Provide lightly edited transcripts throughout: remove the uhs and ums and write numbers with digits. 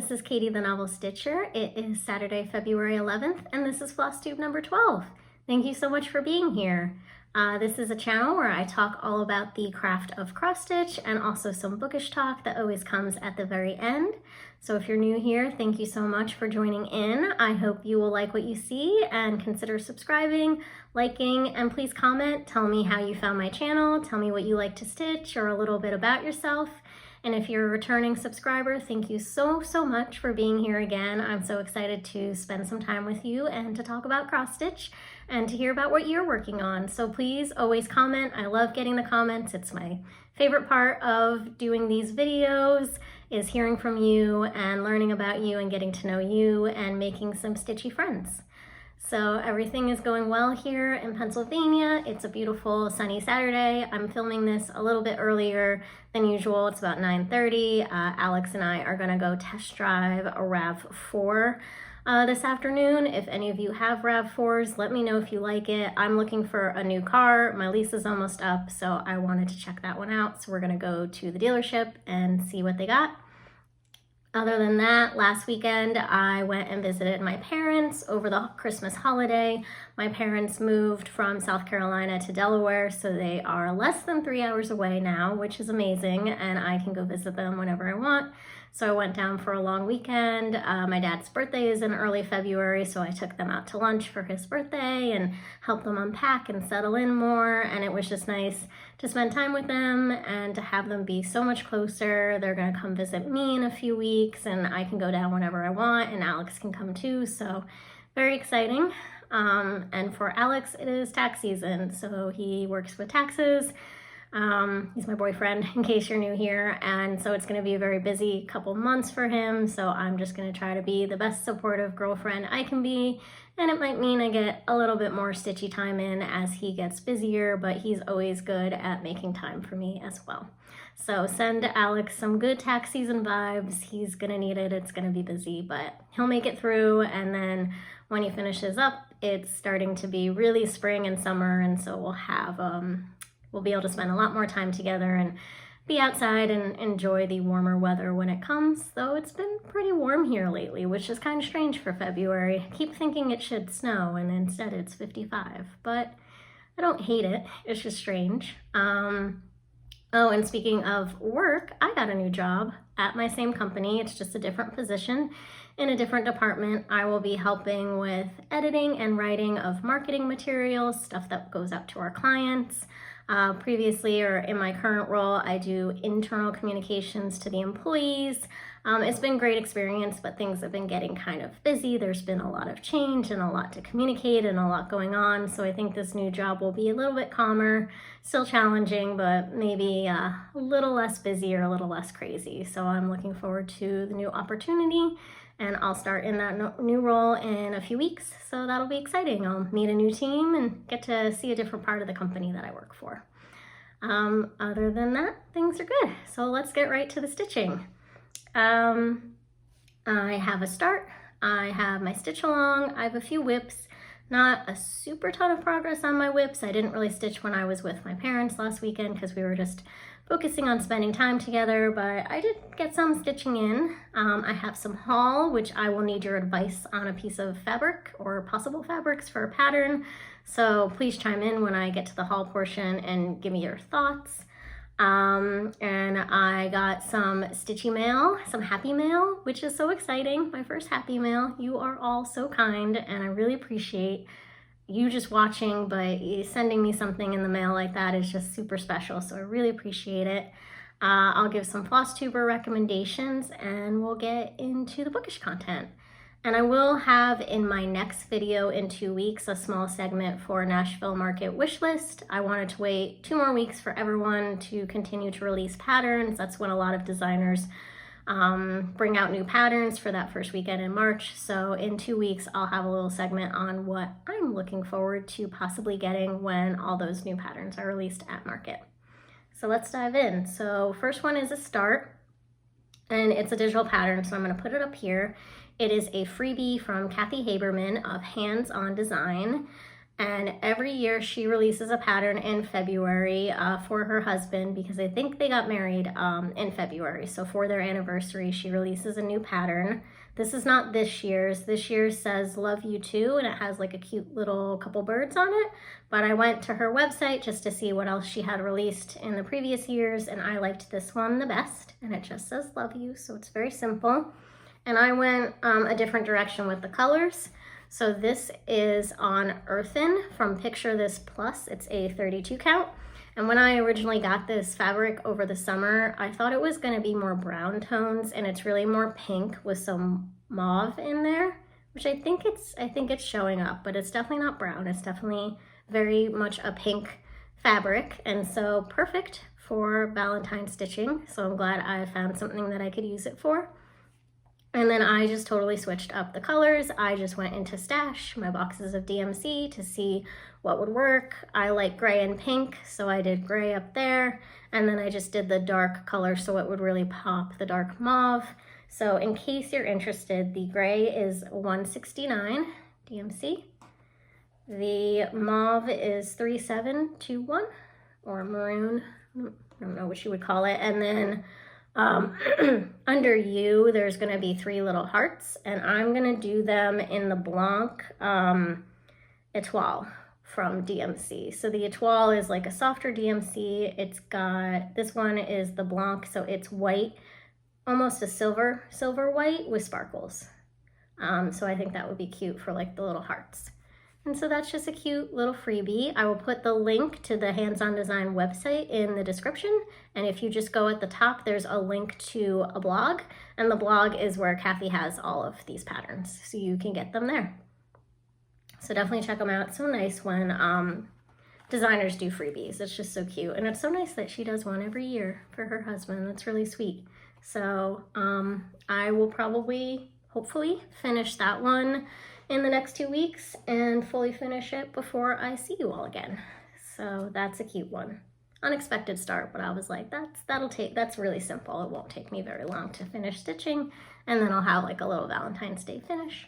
this is Katie the Novel Stitcher. It is Saturday, February 11th, and this is Flosstube number 12. Thank you so much for being here. This is a channel where I talk all about the craft of cross stitch and also some bookish talk that always comes at the very end. So if you're new here, thank you so much for joining in. I hope you will like what you see and consider subscribing, liking, and please comment. Tell me how you found my channel. Tell me what you like to stitch or a little bit about yourself. And if you're a returning subscriber, thank you so much for being here again. I'm so excited to spend some time with you and to talk about cross stitch and to hear about what you're working on. So please always comment. I love getting the comments. It's my favorite part of doing these videos, is hearing from you and learning about you and getting to know you and making some stitchy friends. So everything is going well here in Pennsylvania. It's a beautiful sunny Saturday. I'm filming this a little bit earlier than usual. It's about 9:30. Alex and I are gonna go test drive a RAV4 this afternoon. If any of you have RAV4s, let me know if you like it. I'm looking for a new car. My lease is almost up, so I wanted to check that one out. So we're gonna go to the dealership and see what they got. Other than that, last weekend I went and visited my parents over the Christmas holiday. My parents moved from South Carolina to Delaware, so they are less than 3 hours away now, which is amazing, and I can go visit them whenever I want. So I went down for a long weekend. My dad's birthday is in early February, so I took them out to lunch for his birthday and helped them unpack and settle in more, and it was just nice to spend time with them and to have them be so much closer. They're gonna come visit me in a few weeks, and I can go down whenever I want, and Alex can come too, so very exciting. And for Alex, it is tax season, so he works with taxes. He's my boyfriend, in case you're new here, and so it's going to be a very busy couple months for him, so I'm just going to try to be the best supportive girlfriend I can be, and it might mean I get a little bit more stitchy time in as he gets busier, but he's always good at making time for me as well. So send Alex some good tax season vibes. He's going to need it. It's going to be busy, but he'll make it through, and then when he finishes up, it's starting to be really spring and summer, and so we'll have we'll be able to spend a lot more time together and be outside and enjoy the warmer weather when it comes, though it's been pretty warm here lately, which is kind of strange for February. I keep thinking it should snow, and instead it's 55, but I don't hate it. It's just strange. Oh, and speaking of work, I got a new job at my same company. It's just a different position in a different department. I will be helping with editing and writing of marketing materials, stuff that goes out to our clients. Previously, or in my current role, I do internal communications to the employees. It's been a great experience, but things have been getting kind of busy. There's been a lot of change and a lot to communicate and a lot going on. So I think this new job will be a little bit calmer, still challenging, but maybe a little less busy or a little less crazy. So I'm looking forward to the new opportunity, and I'll start in that new role in a few weeks. So that'll be exciting. I'll meet a new team and get to see a different part of the company that I work for. Other than that, things are good. So let's get right to the stitching. I have a start. I have my stitch along. I have a few whips. Not a super ton of progress on my whips. I didn't really stitch when I was with my parents last weekend because we were just focusing on spending time together, but I did get some stitching in. I have some haul, which I will need your advice on a piece of fabric or possible fabrics for a pattern. So please chime in when I get to the haul portion and give me your thoughts. And I got some stitchy mail, some happy mail, which is so exciting. My first happy mail. You are all so kind, and I really appreciate you just watching, but sending me something in the mail like that is just super special, so I really appreciate it. I'll give some Flosstuber recommendations, and we'll get into the bookish content. And I will have in my next video in 2 weeks a small segment for Nashville Market Wishlist. I wanted to wait 2 more weeks for everyone to continue to release patterns. That's when a lot of designers bring out new patterns for that first weekend in March. So in 2 weeks, I'll have a little segment on what I'm looking forward to possibly getting when all those new patterns are released at market. So let's dive in. So first one is a start, and it's a digital pattern, so I'm gonna put it up here. It is a freebie from Kathy Haberman of Hands On Design. And every year she releases a pattern in February for her husband, because I think they got married in February. So for their anniversary, she releases a new pattern. This is not this year's. This year's says "Love You Too," and it has like a cute little couple birds on it. But I went to her website just to see what else she had released in the previous years, and I liked this one the best. And it just says "Love You," so it's very simple. And I went a different direction with the colors. So this is on Earthen from Picture This Plus. It's a 32 count. And when I originally got this fabric over the summer, I thought it was going to be more brown tones, and it's really more pink with some mauve in there, which I think it's showing up, but it's definitely not brown. It's definitely very much a pink fabric, and so perfect for Valentine stitching. So I'm glad I found something that I could use it for. And then I just totally switched up the colors. I just went into Stash, my boxes of DMC, to see what would work. I like gray and pink, so I did gray up there. And then I just did the dark color so it would really pop, the dark mauve. So in case you're interested, the gray is $169 DMC. The mauve is 3721, or maroon, I don't know what you would call it. And then under U, there's going to be 3 little hearts, and I'm going to do them in the Blanc Etoile from DMC. So the Etoile is like a softer DMC. It's got, this one is the Blanc, so it's white, almost a silver white with sparkles. So I think that would be cute for like the little hearts. And so that's just a cute little freebie. I will put the link to the Hands On Design website in the description. And if you just go at the top, there's a link to a blog. And the blog is where Kathy has all of these patterns, so you can get them there. So definitely check them out. It's so nice when designers do freebies. It's just so cute. And it's so nice that she does one every year for her husband. That's really sweet. So I will probably, hopefully, finish that one in the next 2 weeks and fully finish it before I see you all again. So that's a cute one. Unexpected start, but I was like, that's really simple. It won't take me very long to finish stitching, and then I'll have like a little Valentine's Day finish.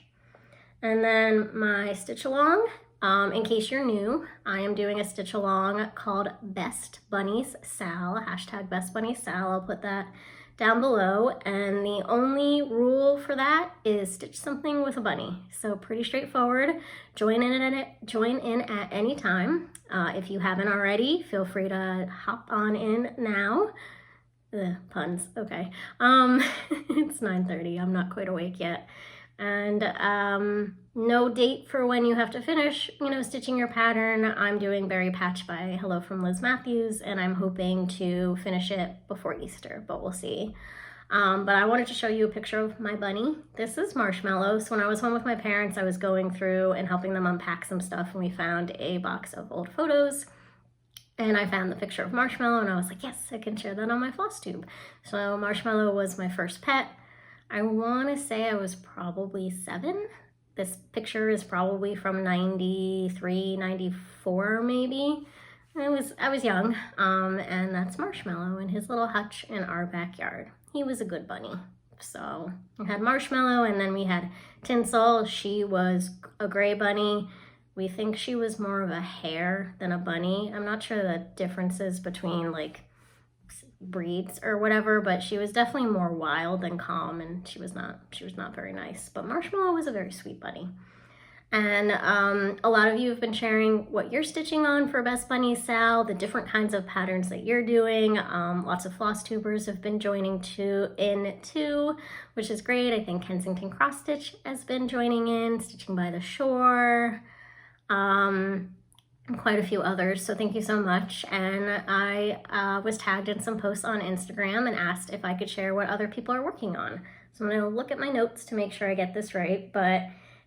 And then my stitch along, in case you're new, I am doing a stitch along called Best Bunnies Sal, hashtag Best Bunnies Sal. I'll put that down below, and the only rule for that is stitch something with a bunny. So pretty straightforward. Join in at any time. If you haven't already, feel free to hop on in now. Puns, okay. It's 9:30, I'm not quite awake yet. And no date for when you have to finish, stitching your pattern. I'm doing Berry Patch by Hello From Liz Mathews, and I'm hoping to finish it before Easter, but we'll see. But I wanted to show you a picture of my bunny. This is Marshmallow. So when I was home with my parents, I was going through and helping them unpack some stuff, and we found a box of old photos. And I found the picture of Marshmallow, and I was like, yes, I can share that on my Flosstube. So Marshmallow was my first pet. I want to say I was probably 7. This picture is probably from 93, 94 maybe. I was young, and that's Marshmallow in his little hutch in our backyard. He was a good bunny. So we had Marshmallow, and then we had Tinsel. She was a gray bunny. We think she was more of a hare than a bunny. I'm not sure the differences between like breeds or whatever, but she was definitely more wild than calm, and she was not very nice. But Marshmallow was a very sweet bunny. And a lot of you have been sharing what you're stitching on for Best Bunny Sal, the different kinds of patterns that you're doing. Lots of Flosstubers have been joining too, which is great. I think Kensington Cross Stitch has been joining in, Stitching by the Shore, and quite a few others, so thank you so much. And I was tagged in some posts on Instagram and asked if I could share what other people are working on. So I'm going to look at my notes to make sure I get this right, but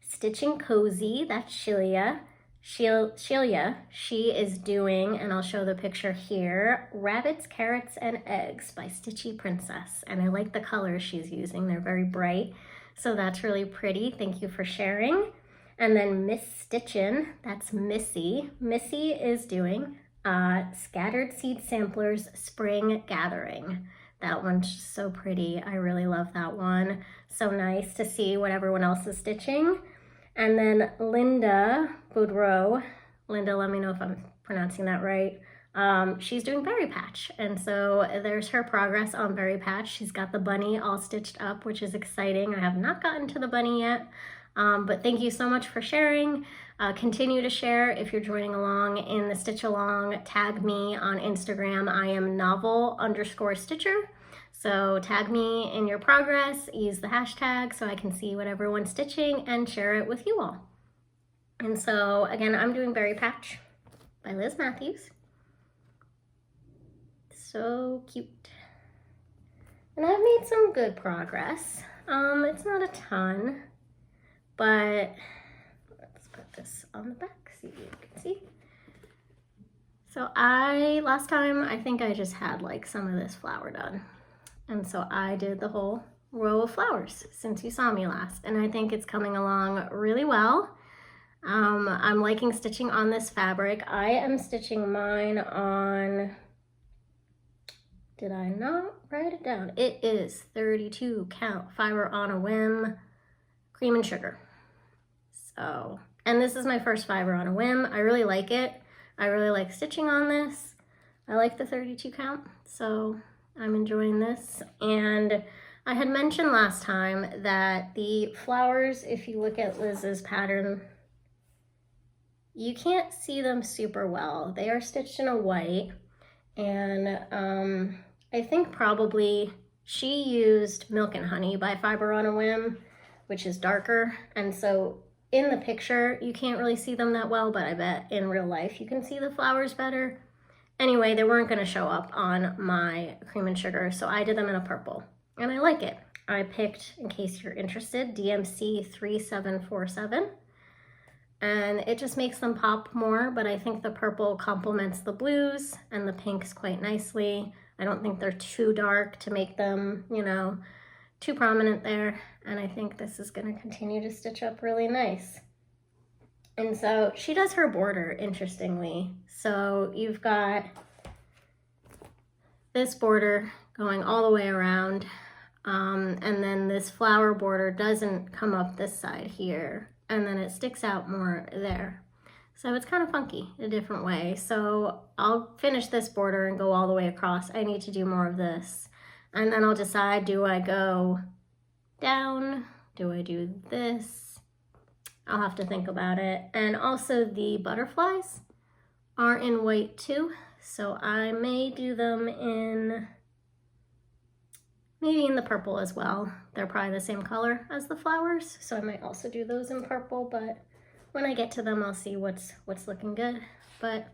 Stitching Cozy, that's Shelia, she is doing, and I'll show the picture here, Rabbits, Carrots, and Eggs by Stitchy Princess. And I like the colors she's using. They're very bright, so that's really pretty. Thank you for sharing. And then Miss Stitchin', that's Missy. Missy is doing Scattered Seed Samplers Spring Gathering. That one's just so pretty. I really love that one. So nice to see what everyone else is stitching. And then Linda Boudreau Linda, let me know if I'm pronouncing that right. She's doing berry patch, and so there's her progress on berry patch. She's got the bunny all stitched up, which is exciting. I have not gotten to the bunny yet, but thank you so much for sharing. Continue to share if you're joining along in the stitch along. Tag me on Instagram. I am novel_stitcher. So tag me in your progress, use the hashtag so I can see what everyone's stitching and share it with you all. And so again, I'm doing Berry Patch by Liz Mathews. So cute. And I've made some good progress. It's not a ton, but let's put this on the back so you can see. So last time, I think I just had like some of this flower done. And so I did the whole row of flowers since you saw me last. And I think it's coming along really well. I'm liking stitching on this fabric. I am stitching mine on, did I not write it down? It is 32 count fiber on a whim, cream and sugar. So, and this is my first fiber on a whim. I really like it. I really like stitching on this. I like the 32 count, so I'm enjoying this. And I had mentioned last time that the flowers, if you look at Liz's pattern, you can't see them super well. They are stitched in a white, and I think probably she used Milk and Honey by Fiber on a Whim, which is darker, and so in the picture you can't really see them that well, but I bet in real life you can see the flowers better. Anyway, they weren't going to show up on my cream and sugar, so I did them in a purple, and I like it. I picked, in case you're interested, DMC 3747. And it just makes them pop more, but I think the purple complements the blues and the pinks quite nicely. I don't think they're too dark to make them, you know, too prominent there. And I think this is going to continue to stitch up really nice. And so she does her border, interestingly. So you've got this border going all the way around. And then this flower border doesn't come up this side here. And then it sticks out more there. So it's kind of funky, a different way. So I'll finish this border and go all the way across. I need to do more of this. And then I'll decide, do I go down? Do I do this? I'll have to think about it. And also the butterflies are in white too. So I may do them in, maybe in the purple as well. They're probably the same color as the flowers, so I might also do those in purple, but when I get to them, I'll see what's looking good. But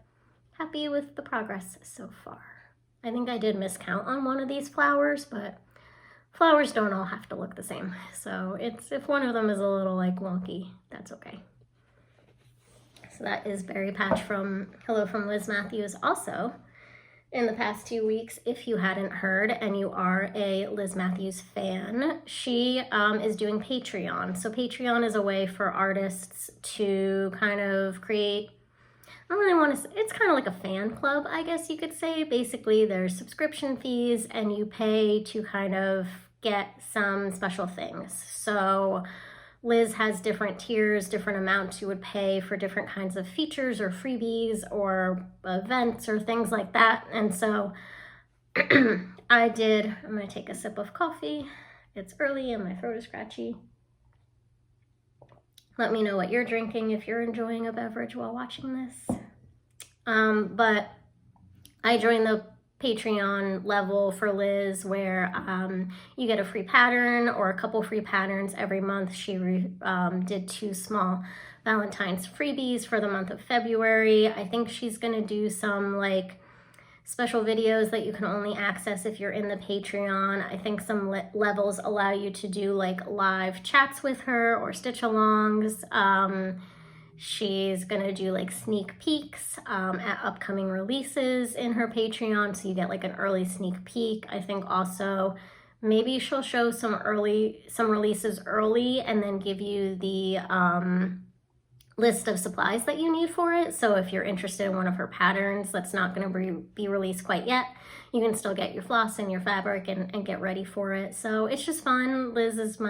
happy with the progress so far. I think I did miscount on one of these flowers, but flowers don't all have to look the same. So if one of them is a little like wonky, that's okay. So that is Berry Patch from Hello From Liz Mathews. Also, in the past 2 weeks, if you hadn't heard and you are a Liz Mathews fan, she is doing Patreon. So Patreon is a way for artists to kind of create, I don't really want to say, it's kind of like a fan club, I guess you could say. Basically, there's subscription fees and you pay to kind of get some special things. So Liz has different tiers, different amounts you would pay for different kinds of features or freebies or events or things like that. And so I'm gonna take a sip of coffee. It's early and my throat is scratchy. Let me know what you're drinking if you're enjoying a beverage while watching this. But I joined the Patreon level for Liz where you get a free pattern or a couple free patterns every month. She did 2 small Valentine's freebies for the month of February. I think she's gonna do some like special videos that you can only access if you're in the Patreon. I think some levels allow you to do like live chats with her or stitch alongs. She's gonna do like sneak peeks at upcoming releases in her Patreon, so you get like an early sneak peek. I think also maybe she'll show some releases early and then give you the list of supplies that you need for it. So if you're interested in one of her patterns that's not gonna be released quite yet, you can still get your floss and your fabric and get ready for it. So it's just fun. Liz is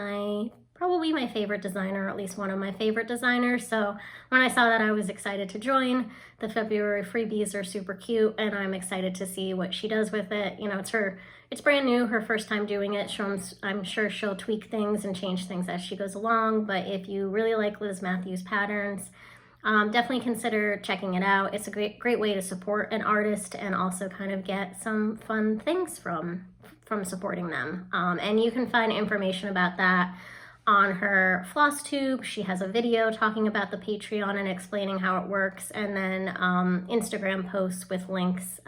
probably my favorite designer, or at least one of my favorite designers. So when I saw that, I was excited to join. The February freebies are super cute, and I'm excited to see what she does with it. You know, it's brand new, her first time doing it. I'm sure she'll tweak things and change things as she goes along. But if you really like Liz Mathews patterns, definitely consider checking it out. It's a great way to support an artist and also kind of get some fun things from supporting them. And you can find information about that on her Flosstube. She has a video talking about the Patreon and explaining how it works, and then Instagram posts with links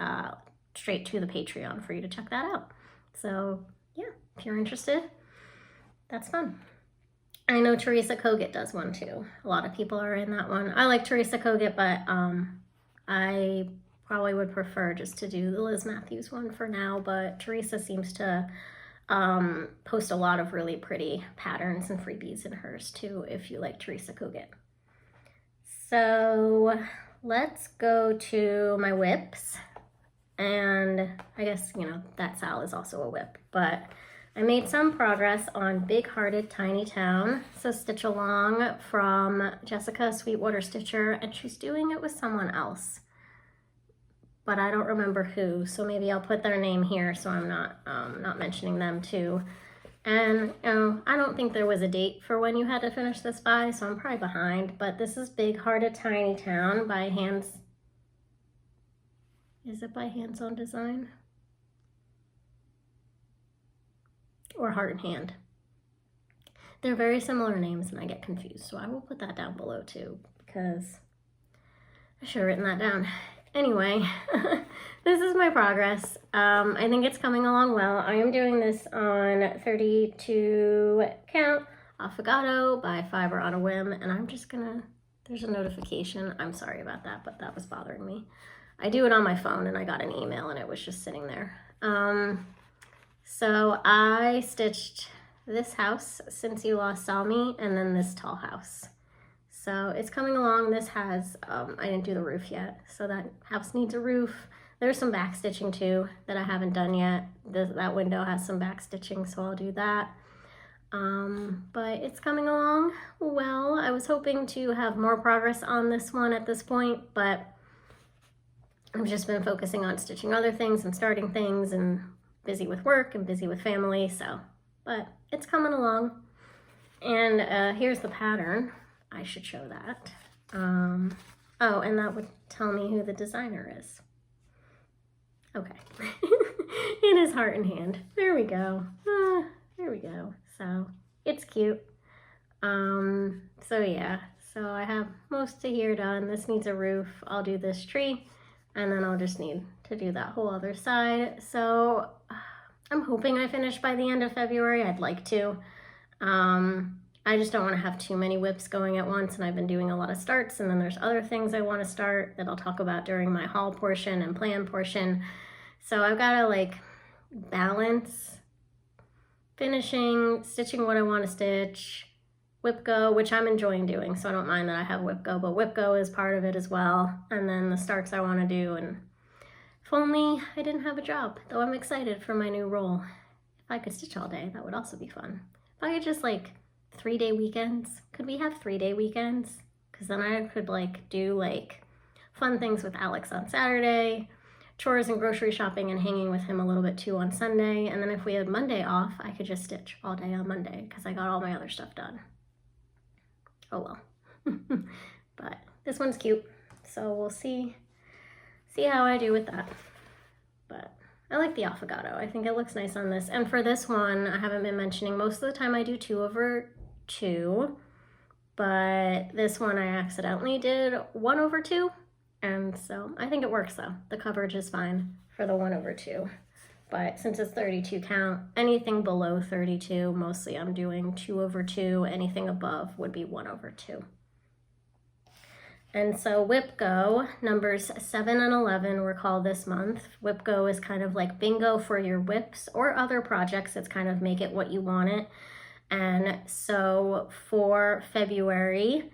straight to the Patreon for you to check that out. So yeah, if you're interested, that's fun. I know Teresa Kogut does one too. A lot of people are in that one. I like Teresa Kogut, but I probably would prefer just to do the Liz Mathews one for now, but Teresa seems to post a lot of really pretty patterns and freebies in hers too, if you like Teresa Kogut. So let's go to my whips. And I guess, you know, that Sal is also a whip, but I made some progress on Big Hearted Tiny Town. So Stitch Along from Jessica Sweetwater Stitcher, and she's doing it with someone else, but I don't remember who, so maybe I'll put their name here so I'm not mentioning them too. And you know, I don't think there was a date for when you had to finish this by, so I'm probably behind, but this is Big Hearted Tiny Town by Hands. Is it by Hands On Design? Or Heart and Hand? They're very similar names and I get confused, so I will put that down below too, because I should have written that down. Anyway, this is my progress. I think it's coming along well. I am doing this on 32 count Affogato by Fiber on a Whim, and I'm just gonna, there's a notification. I'm sorry about that, but that was bothering me. I do it on my phone and I got an email and it was just sitting there. So I stitched this house, Since You Lost Saw Me, and then this tall house. So it's coming along. This has, I didn't do the roof yet, so that house needs a roof. There's some back stitching too that I haven't done yet. That window has some back stitching, so I'll do that. But it's coming along well. I was hoping to have more progress on this one at this point, but I've just been focusing on stitching other things and starting things and busy with work and busy with family, so, but it's coming along. And here's the pattern. I should show that. Oh, and that would tell me who the designer is. Okay. It is Heart and Hand. There we go. There we go. So it's cute. So yeah, so I have most of here done. This needs a roof. I'll do this tree, and then I'll just need to do that whole other side. So I'm hoping I finish by the end of February. I'd like to. I just don't want to have too many whips going at once, and I've been doing a lot of starts, and then there's other things I want to start that I'll talk about during my haul portion and plan portion. So I've got to like balance finishing, stitching what I want to stitch, whip go, which I'm enjoying doing, so I don't mind that I have whip go, but whip go is part of it as well, and then the starts I want to do. And if only I didn't have a job, though I'm excited for my new role. If I could stitch all day, that would also be fun. If I could just like 3-day weekends. Could we have 3-day weekends? Because then I could like do like fun things with Alex on Saturday, chores and grocery shopping and hanging with him a little bit too on Sunday. And then if we had Monday off, I could just stitch all day on Monday because I got all my other stuff done. Oh well. But this one's cute, so we'll see how I do with that. But I like the Affogato. I think it looks nice on this. And for this one, I haven't been mentioning, most of the time I do 2/2, but this one I accidentally did 1/2, and so I think it works though. The coverage is fine for the 1/2, but since it's 32 count, anything below 32, mostly I'm doing 2/2. Anything above would be 1/2. And so Whip Go, numbers 7 and 11 were called this month. Whip Go is kind of like bingo for your whips or other projects. It's kind of make it what you want it. And so for February,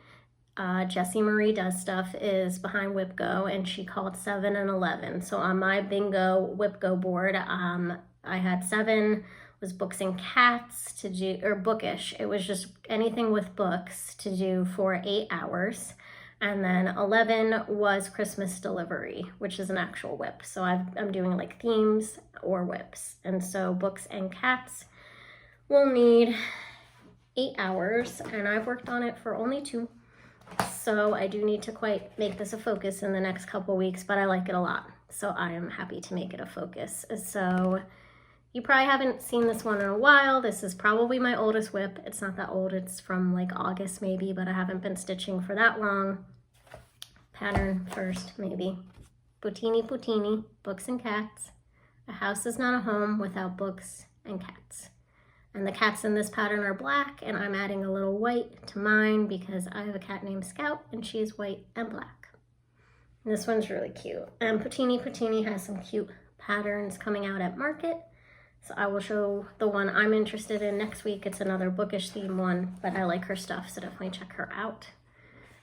Jessie Marie Does Stuff is behind WhipGo, and she called 7 and 11. So on my bingo WhipGo board, I had 7 was books and cats to do, or bookish. It was just anything with books to do for 8 hours. And then 11 was Christmas delivery, which is an actual whip. So I'm doing like themes or whips. And so books and cats will need 8 hours, and I've worked on it for only 2. So I do need to quite make this a focus in the next couple weeks, but I like it a lot. So I am happy to make it a focus. So you probably haven't seen this one in a while. This is probably my oldest whip. It's not that old. It's from like August maybe, but I haven't been stitching for that long. Pattern first, maybe. Puntini, books and cats. A house is not a home without books and cats. And the cats in this pattern are black, and I'm adding a little white to mine because I have a cat named Scout, and she is white and black. And this one's really cute. And Puntini has some cute patterns coming out at market. So I will show the one I'm interested in next week. It's another bookish theme one, but I like her stuff, so definitely check her out.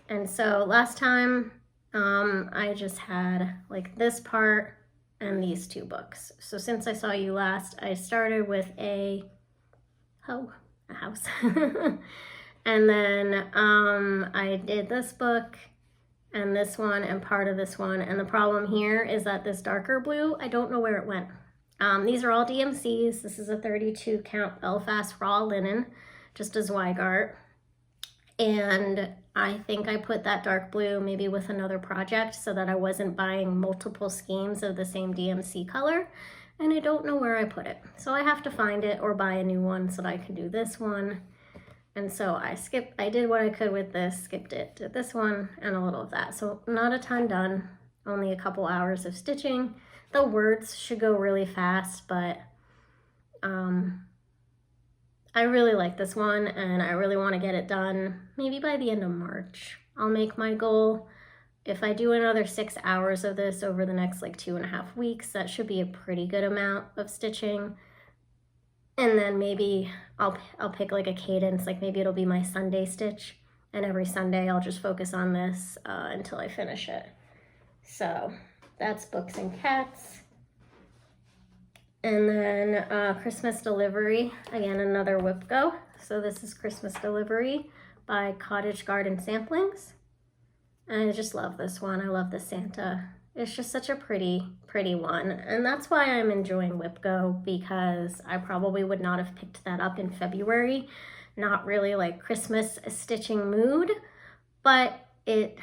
And so last time I just had like this part and these 2 books. So since I saw you last, I started with a house. And then I did this book and this one and part of this one. And the problem here is that this darker blue, I don't know where it went. These are all DMCs. This is a 32 count Belfast raw linen, just a Zweigart. And I think I put that dark blue maybe with another project so that I wasn't buying multiple schemes of the same DMC color. And I don't know where I put it. So I have to find it or buy a new one so that I can do this one. And so I did what I could with this, skipped it, did this one and a little of that. So not a ton done, only a couple hours of stitching. The words should go really fast, but I really like this one and I really want to get it done maybe by the end of March. I'll make my goal. If I do another 6 hours of this over the next like 2.5 weeks, that should be a pretty good amount of stitching. And then maybe I'll pick like a cadence, like maybe it'll be my Sunday stitch, and every Sunday I'll just focus on this until I finish it. So that's books and cats. And then Christmas delivery, again, another WhipGo. So this is Christmas delivery by Cottage Garden Samplings. And I just love this one. I love the Santa. It's just such a pretty one. And that's why I'm enjoying WhipGo, because I probably would not have picked that up in February. Not really like Christmas stitching mood, but I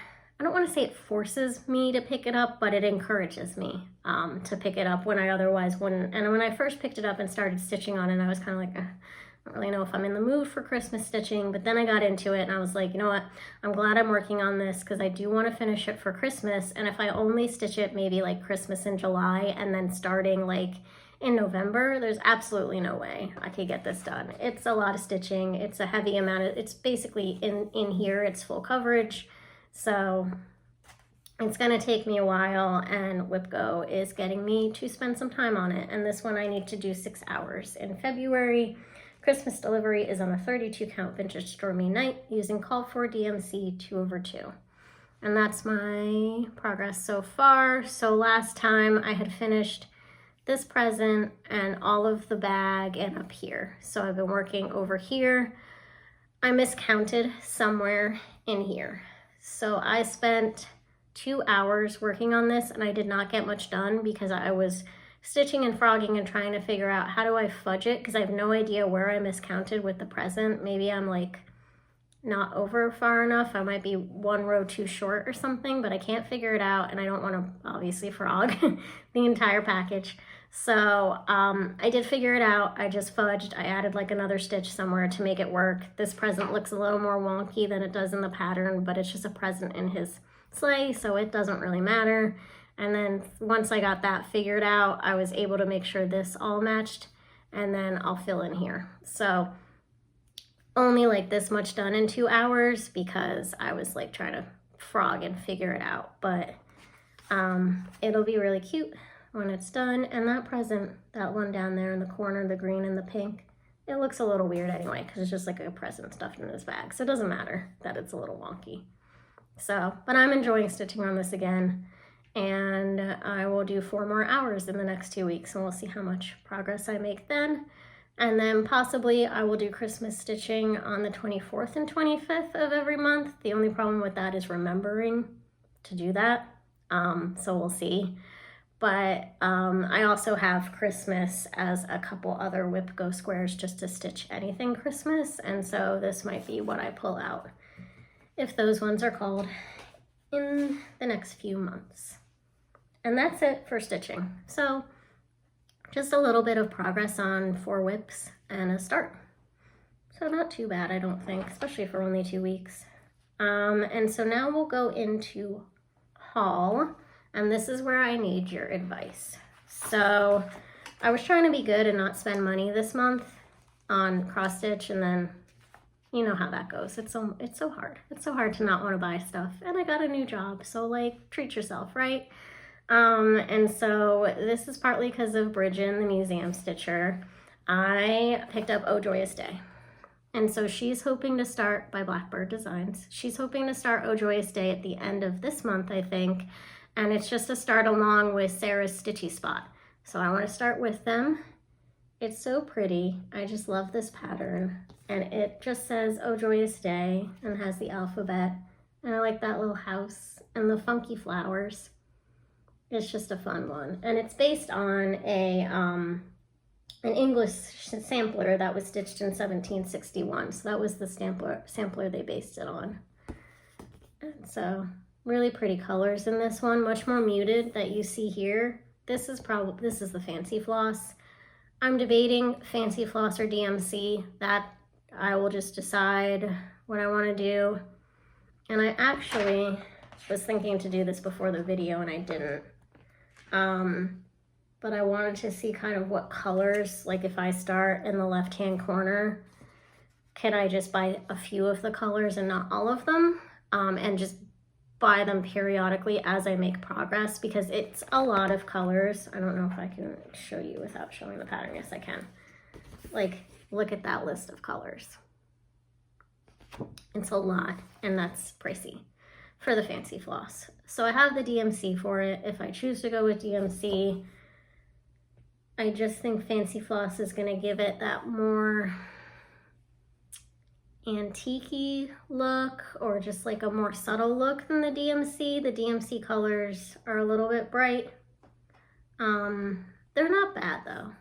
don't want to say it forces me to pick it up, but it encourages me to pick it up when I otherwise wouldn't. And when I first picked it up and started stitching on it, I was kind of like, I don't really know if I'm in the mood for Christmas stitching. But then I got into it and I was like, you know what? I'm glad I'm working on this because I do want to finish it for Christmas. And if I only stitch it maybe like Christmas in July and then starting like in November, there's absolutely no way I could get this done. It's a lot of stitching. It's a heavy amount of, it's basically in here, it's full coverage. So it's going to take me a while, and WhipGo is getting me to spend some time on it. And this one I need to do 6 hours in February. Christmas delivery is on a 32 count vintage stormy night using called for DMC 2/2. And that's my progress so far. So last time I had finished this present and all of the bag and up here. So I've been working over here. I miscounted somewhere in here. So I spent 2 hours working on this and I did not get much done because I was stitching and frogging and trying to figure out how do I fudge it, because I have no idea where I miscounted with the present. Maybe I'm like not over far enough. I might be 1 row too short or something, but I can't figure it out and I don't want to obviously frog the entire package. So I did figure it out. I just fudged. I added like another stitch somewhere to make it work. This present looks a little more wonky than it does in the pattern, but it's just a present in his sleigh, so it doesn't really matter. And then once I got that figured out, I was able to make sure this all matched, and then I'll fill in here. So only like this much done in 2 hours because I was like trying to frog and figure it out, but it'll be really cute when it's done. And that present, that one down there in the corner, the green and the pink, it looks a little weird anyway because it's just like a present stuffed in his bag, so it doesn't matter that it's a little wonky. So, but I'm enjoying stitching on this again, and I will do 4 more hours in the next 2 weeks, and we'll see how much progress I make then. And then possibly I will do Christmas stitching on the 24th and 25th of every month. The only problem with that is remembering to do that. So we'll see. But I also have Christmas as a couple other Whip Go squares just to stitch anything Christmas. And so this might be what I pull out if those ones are called in the next few months. And that's it for stitching. So just a little bit of progress on 4 whips and a start. So not too bad, I don't think, especially for only 2 weeks. And so now we'll go into haul, and this is where I need your advice. So I was trying to be good and not spend money this month on cross stitch, and then you know how that goes. It's so hard. It's so hard to not want to buy stuff. And I got a new job, so like treat yourself, right? And so this is partly because of Bridget, the museum stitcher. I picked up Oh Joyous Day. And so she's hoping to start by Blackbird Designs. She's hoping to start Oh Joyous Day at the end of this month, I think. And it's just to start along with Sarah's Stitchy Spot. So I want to start with them. It's so pretty. I just love this pattern. And it just says Oh Joyous Day and has the alphabet. And I like that little house and the funky flowers. It's just a fun one. And it's based on an English sampler that was stitched in 1761. So that was the sampler they based it on. And so really pretty colors in this one, much more muted that you see here. This is the Fancy Floss. I'm debating Fancy Floss or DMC. That I will just decide what I want to do. And I actually was thinking to do this before the video and I didn't. But I wanted to see kind of what colors, like if I start in the left-hand corner, can I just buy a few of the colors and not all of them? And just buy them periodically as I make progress, because it's a lot of colors. I don't know if I can show you without showing the pattern. Yes, I can. Like, look at that list of colors. It's a lot, and that's pricey for the Fancy Floss. So I have the DMC for it. If I choose to go with DMC, I just think Fancy Floss is going to give it that more antique-y look, or just like a more subtle look than the DMC. The DMC colors are a little bit bright. They're not bad though.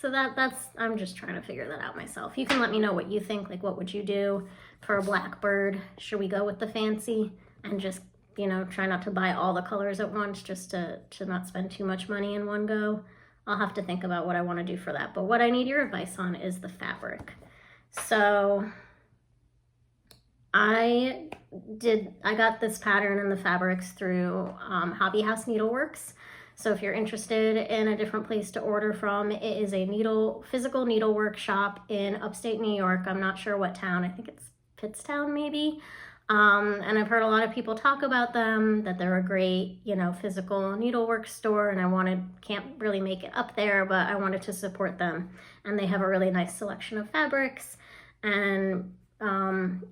So that's, I'm just trying to figure that out myself. You can let me know what you think, like what would you do for a Blackbird? Should we go with the fancy and just, you know, try not to buy all the colors at once, just to not spend too much money in one go? I'll have to think about what I want to do for that. But what I need your advice on is the fabric. So I got this pattern and the fabrics through Hobby House Needleworks. So if you're interested in a different place to order from, it is a physical needlework shop in upstate New York. I'm not sure what town. I think it's Pittstown maybe. And I've heard a lot of people talk about them, that they're a great, you know, physical needlework store, and can't really make it up there, but I wanted to support them. And they have a really nice selection of fabrics, and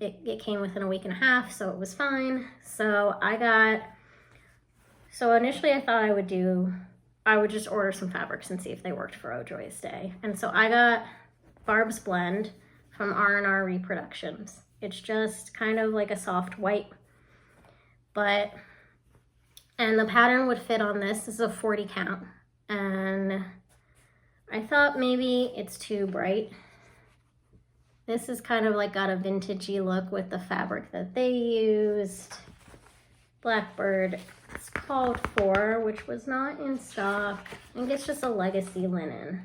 it came within a week and a half, so it was fine. So initially I thought I would just order some fabrics and see if they worked for Oh Joyous Day. And so I got Barb's Blend from R&R Reproductions. It's just kind of like a soft white, and the pattern would fit on this. This is a 40 count, and I thought maybe it's too bright. This is kind of like got a vintagey look with the fabric that they used. Blackbird is called for, which was not in stock. I think it's just a legacy linen.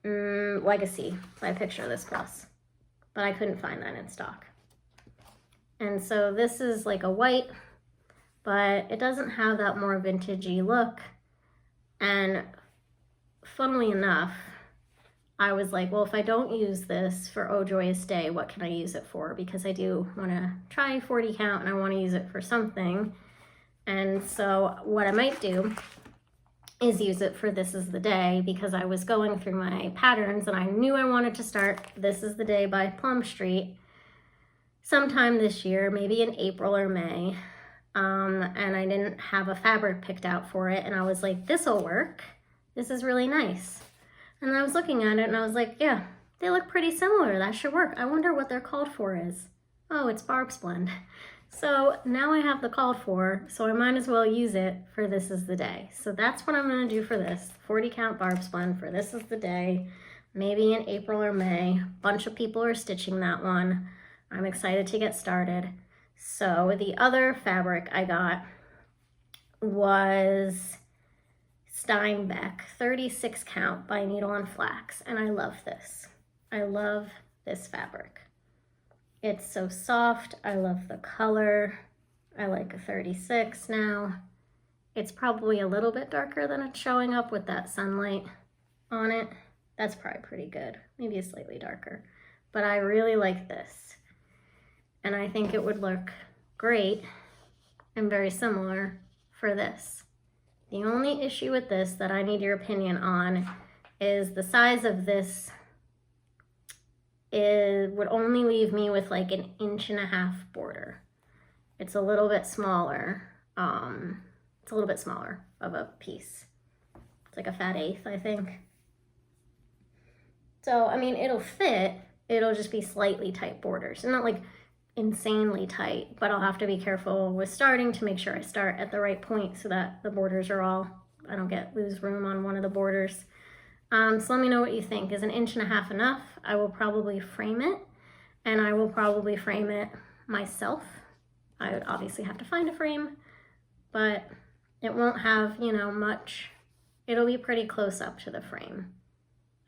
Legacy by Picture This Plus. But I couldn't find that in stock. And so this is like a white, but it doesn't have that more vintagey look. And funnily enough, I was like, well, if I don't use this for Oh Joyous Day, what can I use it for? Because I do want to try 40 count and I want to use it for something. And so what I might do is use it for This Is the Day, because I was going through my patterns and I knew I wanted to start This Is the Day by Plum Street. sometime this year, maybe in April or May. And I didn't have a fabric picked out for it. And I was like, this'll work. This is really nice. And I was looking at it and I was like, yeah, they look pretty similar. That should work. I wonder what their called for is. Oh, it's Barb's blend. So now I have the called for, so I might as well use it for This Is the Day. So that's what I'm gonna do for this. 40 count Barb's blend for This Is the Day, maybe in April or May. A bunch of people are stitching that one. I'm excited to get started. So the other fabric I got was Steinbeck 36 count by Needle and Flax, and I love this. I love this fabric. It's so soft. I love the color. I like a 36 now. It's probably a little bit darker than it's showing up with that sunlight on it. That's probably pretty good. Maybe a slightly darker. But I really like this. And I think it would look great and very similar for this. The only issue with this that I need your opinion on is the size of this. It would only leave me with like an 1.5 inch border. It's a little bit smaller. It's a little bit smaller of a piece. It's like a fat eighth, I think. So, I mean, it'll fit. It'll just be slightly tight borders. Not like insanely tight, but I'll have to be careful with starting to make sure I start at the right point so that the borders are all, I don't lose room on one of the borders. So let me know what you think. Is 1.5 inches enough? I will probably frame it, and I will probably frame it myself. I would obviously have to find a frame, but it won't have, you know, much. It'll be pretty close up to the frame,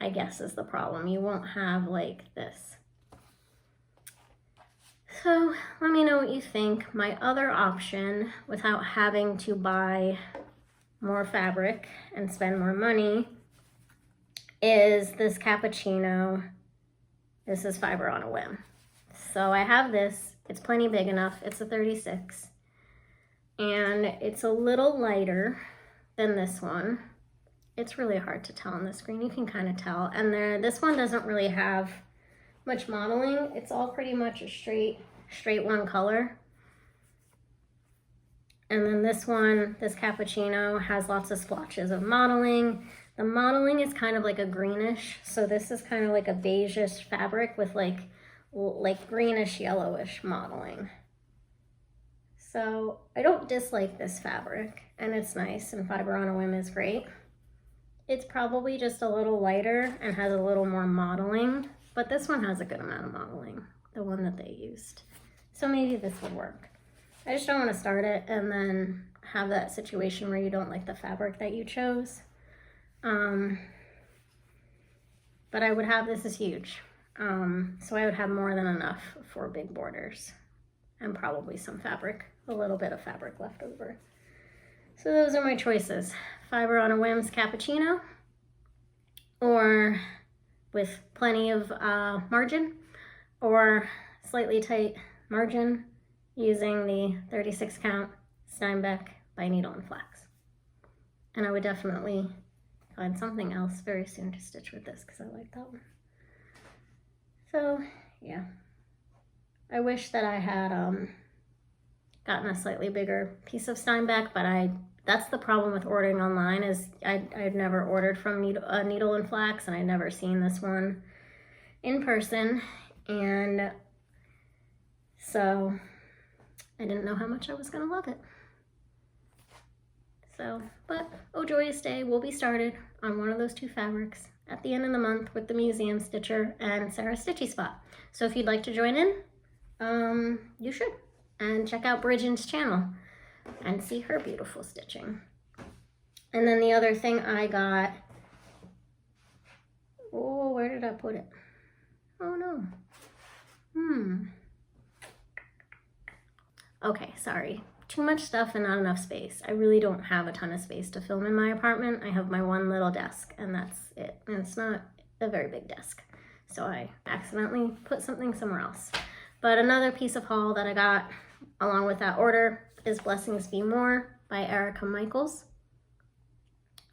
I guess, is the problem. You won't have like this. So let me know what you think. My other option, without having to buy more fabric and spend more money, is this cappuccino. This is fiber on a whim. So I have this. It's plenty big enough. It's a 36. And it's a little lighter than this one. It's really hard to tell on the screen. You can kind of tell. And this one doesn't really have much modeling. It's all pretty much a straight one color. And then this one, this cappuccino, has lots of splotches of modeling. The modeling is kind of like a greenish, so this is kind of like a beigeish fabric with like greenish yellowish modeling. So I don't dislike this fabric, and it's nice, and fiber on a whim is great. It's probably just a little lighter and has a little more modeling, but this one has a good amount of modeling, the one that they used. So maybe this would work. I just don't want to start it and then have that situation where you don't like the fabric that you chose. But I would have, this is huge. So I would have more than enough for big borders and probably some fabric, a little bit of fabric left over. So those are my choices. Fiber on a Whim's cappuccino, or with plenty of margin, or slightly tight margin using the 36 count Steinbeck by Needle and Flax. And I would definitely find something else very soon to stitch with this because I like that one. So yeah, I wish that I had gotten a slightly bigger piece of Steinbeck, but that's the problem with ordering online, is I'd never ordered from Needle and Flax, and I'd never seen this one in person, and so I didn't know how much I was gonna love it. So, but Oh Joyous Day will be started on one of those two fabrics at the end of the month with the Museum Stitcher and Sarah's Stitchy Spot. So if you'd like to join in, you should. And check out Bridget's channel and see her beautiful stitching. And then the other thing I got, oh, where did I put it? Oh no. Okay, sorry. Too much stuff and not enough space. I really don't have a ton of space to film in my apartment. I have my one little desk and that's it. And it's not a very big desk. So I accidentally put something somewhere else. But another piece of haul that I got along with that order is Blessings Be More by Erica Michaels.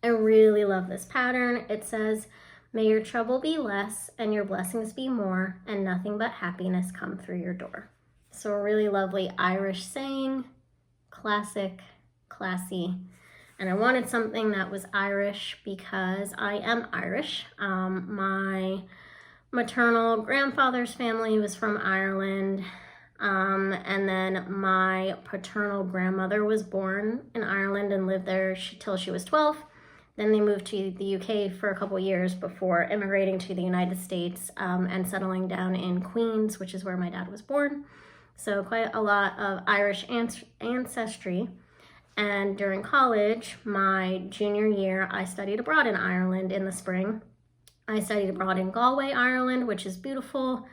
I really love this pattern. It says, may your trouble be less and your blessings be more and nothing but happiness come through your door. So a really lovely Irish saying, classic, classy. And I wanted something that was Irish because I am Irish. My maternal grandfather's family was from Ireland. And then my paternal grandmother was born in Ireland and lived there till she was 12. Then they moved to the UK for a couple years before immigrating to the United States and settling down in Queens, which is where my dad was born. So quite a lot of Irish ancestry. And during college, my junior year, I studied abroad in Ireland in the spring. I studied abroad in Galway, Ireland, which is beautiful.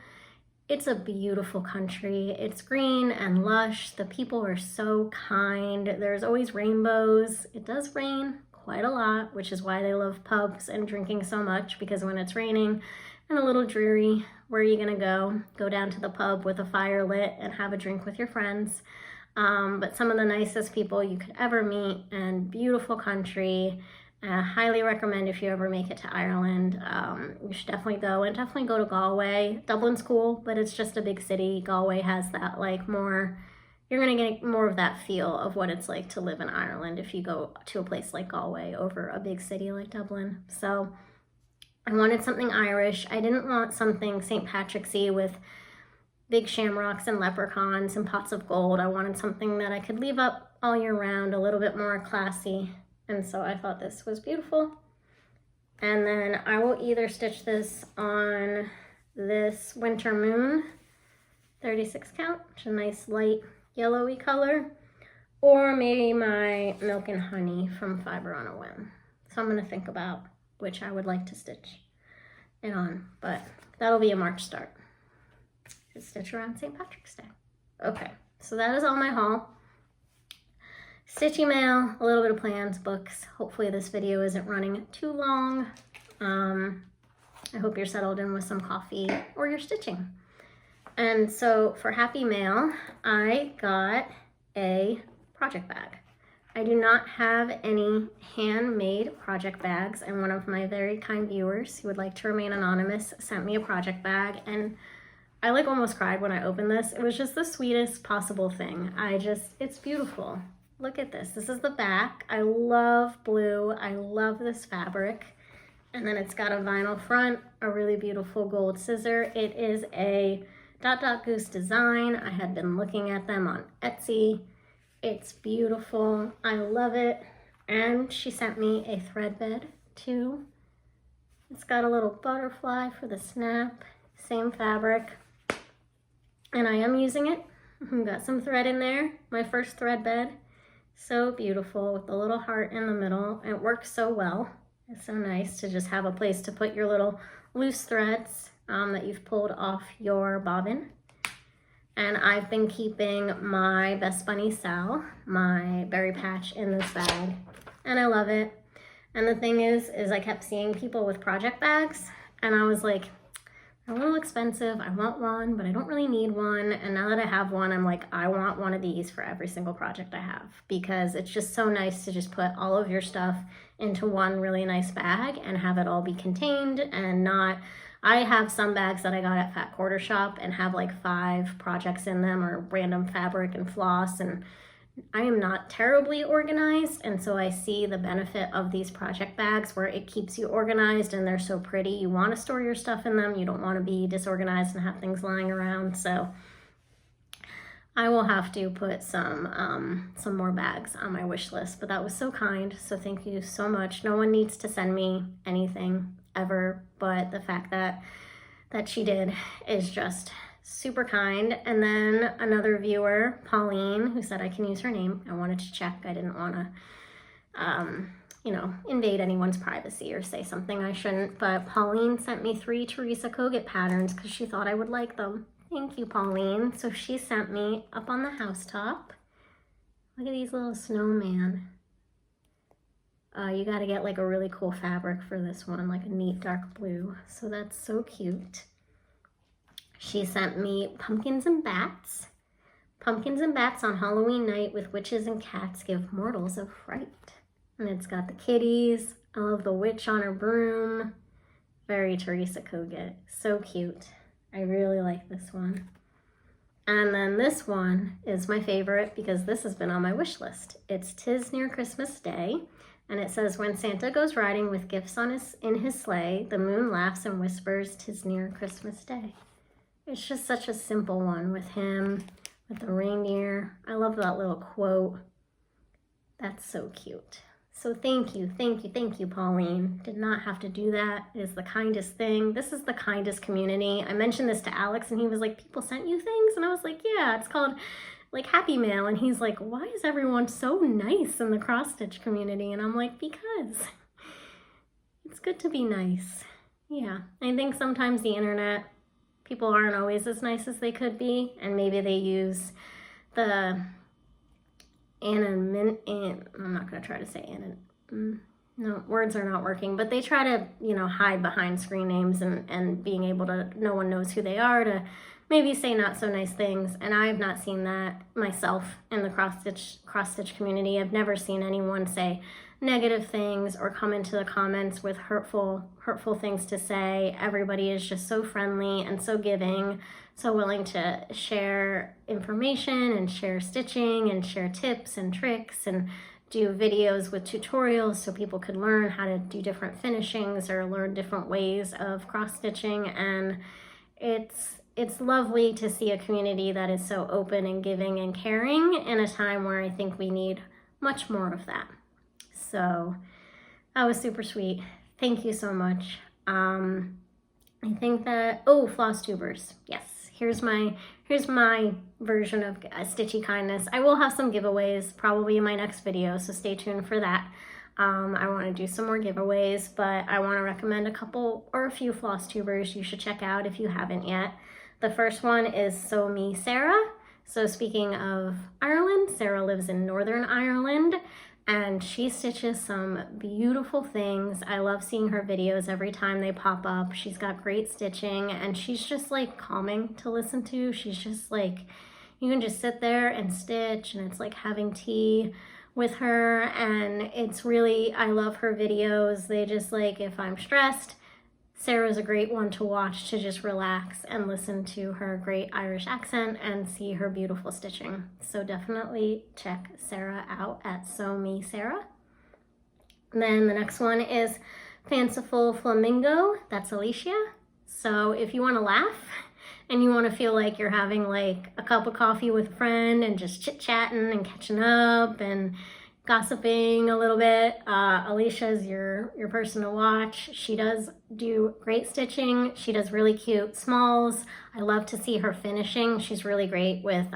It's a beautiful country. It's green and lush. The people are so kind. There's always rainbows. It does rain quite a lot, which is why they love pubs and drinking so much, because when it's raining and a little dreary, where are you gonna go? Go down to the pub with a fire lit and have a drink with your friends. But some of the nicest people you could ever meet, and beautiful country. Highly recommend if you ever make it to Ireland. You should definitely go, and definitely go to Galway. Dublin's cool, but it's just a big city. Galway has that like more, you're gonna get more of that feel of what it's like to live in Ireland if you go to a place like Galway over a big city like Dublin. So I wanted something Irish. I didn't want something St. Patrick's-y with big shamrocks and leprechauns and pots of gold. I wanted something that I could leave up all year round, a little bit more classy. And so I thought this was beautiful. And then I will either stitch this on this Winter Moon 36 count, which is a nice light yellowy color, or maybe my Milk and Honey from Fiber on a Whim. So I'm gonna think about which I would like to stitch it on, but that'll be a March start. Just stitch around St. Patrick's Day. Okay, so that is all my haul. Stitch email, a little bit of plans, books. Hopefully this video isn't running too long. I hope you're settled in with some coffee or you're stitching. And so for Happy Mail, I got a project bag. I do not have any handmade project bags, and one of my very kind viewers who would like to remain anonymous sent me a project bag, and I like almost cried when I opened this. It was just the sweetest possible thing. It's beautiful. Look at this. This is the back. I love blue. I love this fabric. And then it's got a vinyl front, a really beautiful gold scissor. It is a Dot Dot Goose design. I had been looking at them on Etsy. It's beautiful. I love it. And she sent me a thread bed too. It's got a little butterfly for the snap. Same fabric. And I am using it. Got some thread in there. My first thread bed. So beautiful with the little heart in the middle. It works so well. It's so nice to just have a place to put your little loose threads that you've pulled off your bobbin. And I've been keeping my Best Bunny Sal, my berry patch, in this bag. And I love it. And the thing is I kept seeing people with project bags, and I was like, a little expensive. I want one, but I don't really need one. And now that I have one, I'm like, I want one of these for every single project I have, because it's just so nice to just put all of your stuff into one really nice bag and have it all be contained and not, I have some bags that I got at Fat Quarter Shop and have like 5 projects in them or random fabric and floss, and I am not terribly organized, and so I see the benefit of these project bags where it keeps you organized and they're so pretty. You want to store your stuff in them. You don't want to be disorganized and have things lying around. So I will have to put some more bags on my wish list, but that was so kind. So thank you so much. No one needs to send me anything ever, but the fact that she did is just super kind. And then another viewer, Pauline, who said I can use her name. I wanted to check. I didn't want to, invade anyone's privacy or say something I shouldn't. But Pauline sent me 3 Teresa Kogut patterns because she thought I would like them. Thank you, Pauline. So she sent me up on the housetop. Look at these little snowman. You got to get like a really cool fabric for this one, like a neat dark blue. So that's so cute. She sent me pumpkins and bats. Pumpkins and bats on Halloween night with witches and cats give mortals a fright. And it's got the kitties. I love the witch on her broom. Very Teresa Kogut. So cute. I really like this one. And then this one is my favorite because this has been on my wish list. It's "'Tis Near Christmas Day," and it says, "When Santa goes riding with gifts in his sleigh, the moon laughs and whispers, 'tis near Christmas Day." It's just such a simple one with him, with the reindeer. I love that little quote. That's so cute. So thank you, Pauline. Did not have to do that. It is the kindest thing. This is the kindest community. I mentioned this to Alex and he was like, "People sent you things?" And I was like, "Yeah, it's called like Happy Mail." And he's like, "Why is everyone so nice in the cross stitch community?" And I'm like, because it's good to be nice. Yeah, I think sometimes the internet, people aren't always as nice as they could be, and maybe they use the I'm not going to try to say no, words are not working, but they try to, hide behind screen names and being able to, no one knows who they are, to maybe say not so nice things. And I've not seen that myself in the cross stitch community. I've never seen anyone say negative things or come into the comments with hurtful things to say. Everybody is just so friendly and so giving, so willing to share information and share stitching and share tips and tricks and do videos with tutorials so people could learn how to do different finishings or learn different ways of cross stitching. And it's lovely to see a community that is so open and giving and caring in a time where I think we need much more of that. So that was super sweet. Thank you so much. I think that, Flosstubers. Yes, here's my version of stitchy kindness. I will have some giveaways probably in my next video, so stay tuned for that. I want to do some more giveaways, but I want to recommend a couple or a few Flosstubers you should check out if you haven't yet. The first one is So Me Sarah. So speaking of Ireland, Sarah lives in Northern Ireland, and she stitches some beautiful things. I love seeing her videos every time they pop up. She's got great stitching, and she's just like calming to listen to. She's just like, you can just sit there and stitch, and it's like having tea with her. And it's really, I love her videos. They just like, if I'm stressed, Sarah's a great one to watch to just relax and listen to her great Irish accent and see her beautiful stitching. So definitely check Sarah out at So Me Sarah. And then the next one is Fanciful Flamingo. That's Alicia. So if you want to laugh and you want to feel like you're having like a cup of coffee with a friend and just chit-chatting and catching up and gossiping a little bit, Alicia's your person to watch. She does do great stitching. She does really cute smalls. I love to see her finishing. She's really great with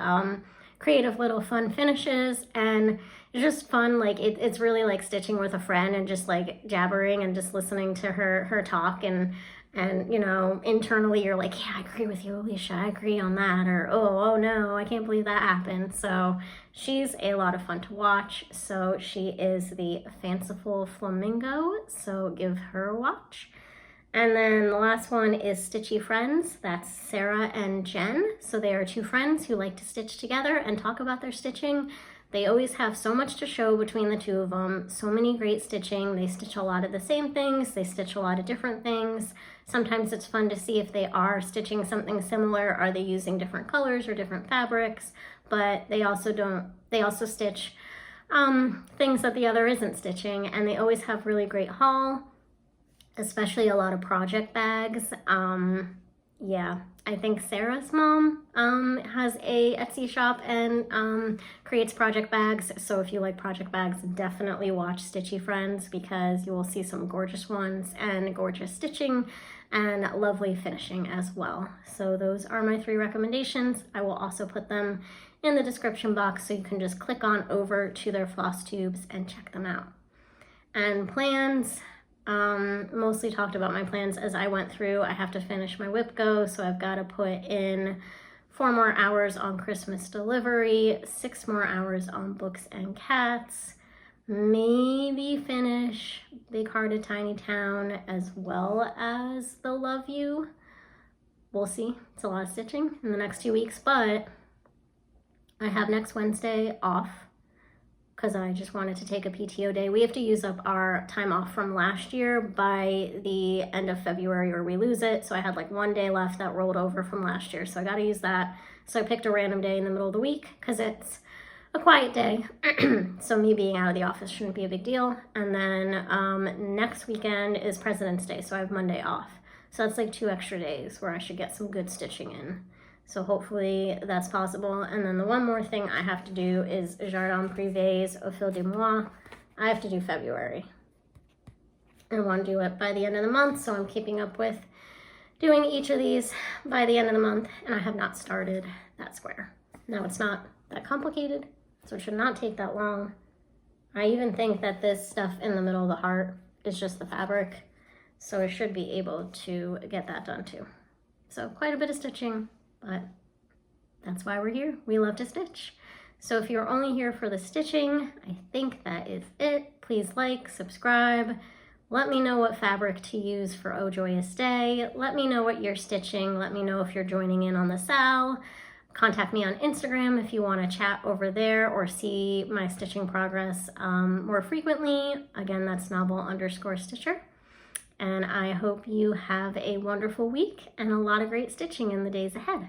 creative little fun finishes, and it's just fun. Like it's really like stitching with a friend and just like jabbering and just listening to her talk, and internally you're like, yeah, I agree with you, Alicia, I agree on that, or oh no, I can't believe that happened. So she's a lot of fun to watch. So she is the Fanciful Flamingo, so give her a watch. And then the last one is Stitchy Friends. That's Sarah and Jen. So they are two friends who like to stitch together and talk about their stitching. They always have so much to show between the two of them, so many great stitching. They stitch a lot of the same things, they stitch a lot of different things. Sometimes it's fun to see if they are stitching something similar. Are they using different colors or different fabrics? But they also stitch things that the other isn't stitching, and they always have really great haul, especially a lot of project bags. Yeah, I think Sarah's mom has a Etsy shop and creates project bags. So if you like project bags, definitely watch Stitchy Friends, because you will see some gorgeous ones and gorgeous stitching and lovely finishing as well. So those are my 3 recommendations. I will also put them in the description box so you can just click on over to their Flosstubes and check them out. And plans. Mostly talked about my plans as I went through. I have to finish my whip go, so I've got to put in 4 more hours on Christmas delivery, 6 more hours on books and cats, maybe finish Big Hearted Tiny Town as well as the Love You. We'll see. It's a lot of stitching in the next 2 weeks, but I have next Wednesday off because I just wanted to take a PTO day. We have to use up our time off from last year by the end of February or we lose it. So I had like 1 day left that rolled over from last year. So I got to use that. So I picked a random day in the middle of the week because it's a quiet day. So me being out of the office shouldn't be a big deal. And then next weekend is President's Day. So I have Monday off. So that's like 2 extra days where I should get some good stitching in. So hopefully that's possible. And then the one more thing I have to do is Jardin Privé's Au Fil du Mois. I have to do February. I want to do it by the end of the month, so I'm keeping up with doing each of these by the end of the month, and I have not started that square. Now, it's not that complicated, so it should not take that long. I even think that this stuff in the middle of the heart is just the fabric, so I should be able to get that done too. So quite a bit of stitching. But that's why we're here. We love to stitch. So if you're only here for the stitching, I think that is it. Please like, subscribe. Let me know what fabric to use for Oh Joyous Day. Let me know what you're stitching. Let me know if you're joining in on the sale. Contact me on Instagram if you want to chat over there or see my stitching progress more frequently. Again, that's novel_stitcher. And I hope you have a wonderful week and a lot of great stitching in the days ahead.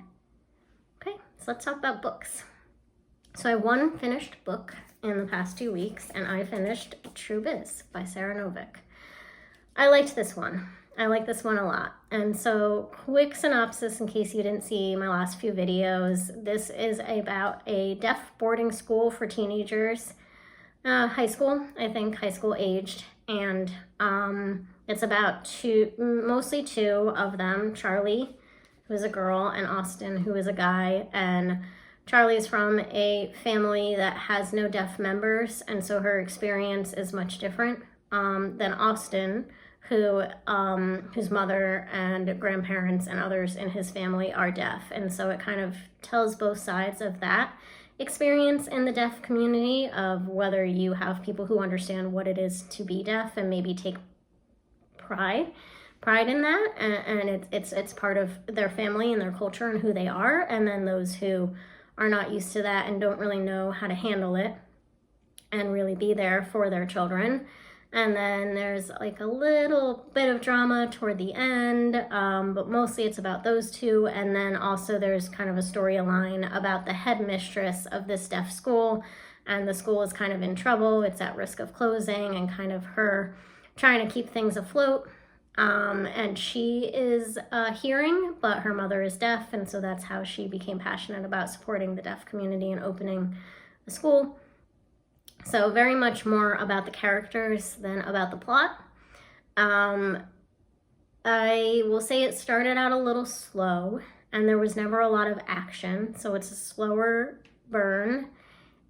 Okay, so let's talk about books. So I have one finished book in the past 2 weeks, and I finished True Biz by Sarah Novick. I liked this one. I like this one a lot. And so quick synopsis in case you didn't see my last few videos. This is about a deaf boarding school for teenagers, high school, I think, high school aged. And it's about mostly two of them, Charlie, who is a girl, and Austin, who is a guy. And Charlie's from a family that has no deaf members, and so her experience is much different than Austin, whose mother and grandparents and others in his family are deaf. And so it kind of tells both sides of that experience in the deaf community, of whether you have people who understand what it is to be deaf and maybe take pride in that, and it's part of their family and their culture and who they are, and then those who are not used to that and don't really know how to handle it and really be there for their children. And then there's like a little bit of drama toward the end, but mostly it's about those two. And then also there's kind of a storyline about the headmistress of this deaf school, and the school is kind of in trouble. It's at risk of closing, and kind of her trying to keep things afloat. And she is hearing, but her mother is deaf, and so that's how she became passionate about supporting the deaf community and opening a school. So very much more about the characters than about the plot. I will say it started out a little slow, and there was never a lot of action, so it's a slower burn.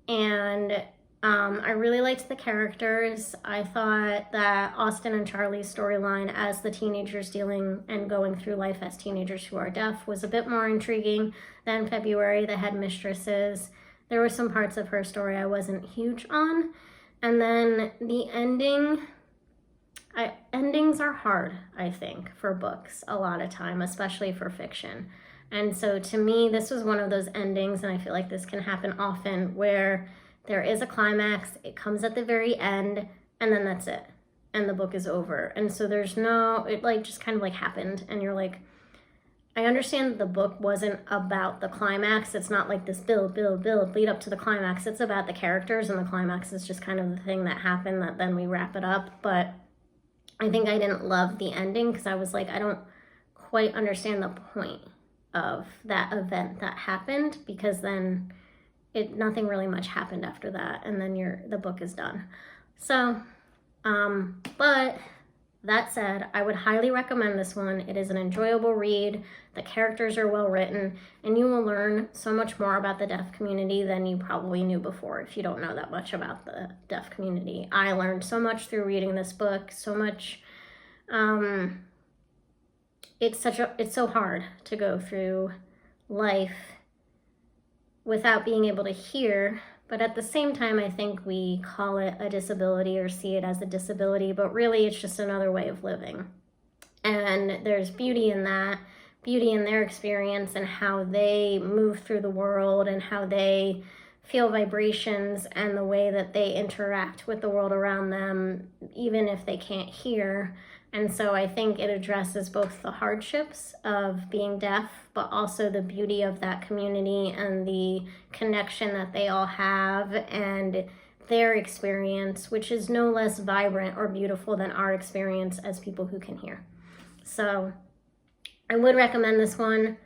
And I really liked the characters. I thought that Austin and Charlie's storyline as the teenagers dealing and going through life as teenagers who are deaf was a bit more intriguing than February, the headmistresses. There were some parts of her story I wasn't huge on. And then the ending, endings are hard, I think, for books a lot of time, especially for fiction. And so to me, this was one of those endings, and I feel like this can happen often, where there is a climax, it comes at the very end, and then that's it. And the book is over. And so there's no, it like just kind of like happened, and you're like, I understand that the book wasn't about the climax. It's not like this build, lead up to the climax. It's about the characters, and the climax is just kind of the thing that happened that then we wrap it up. But I think I didn't love the ending because I was like, I don't quite understand the point of that event that happened, because then nothing really much happened after that, and then the book is done. So, but that said, I would highly recommend this one. It is an enjoyable read. The characters are well written, and you will learn so much more about the deaf community than you probably knew before if you don't know that much about the deaf community. I learned so much through reading this book, so much. It's so hard to go through life without being able to hear, but at the same time, I think we call it a disability or see it as a disability, but really it's just another way of living. And there's beauty in that, beauty in their experience and how they move through the world and how they feel vibrations and the way that they interact with the world around them, even if they can't hear. And so I think it addresses both the hardships of being deaf, but also the beauty of that community and the connection that they all have and their experience, which is no less vibrant or beautiful than our experience as people who can hear. So I would recommend this one.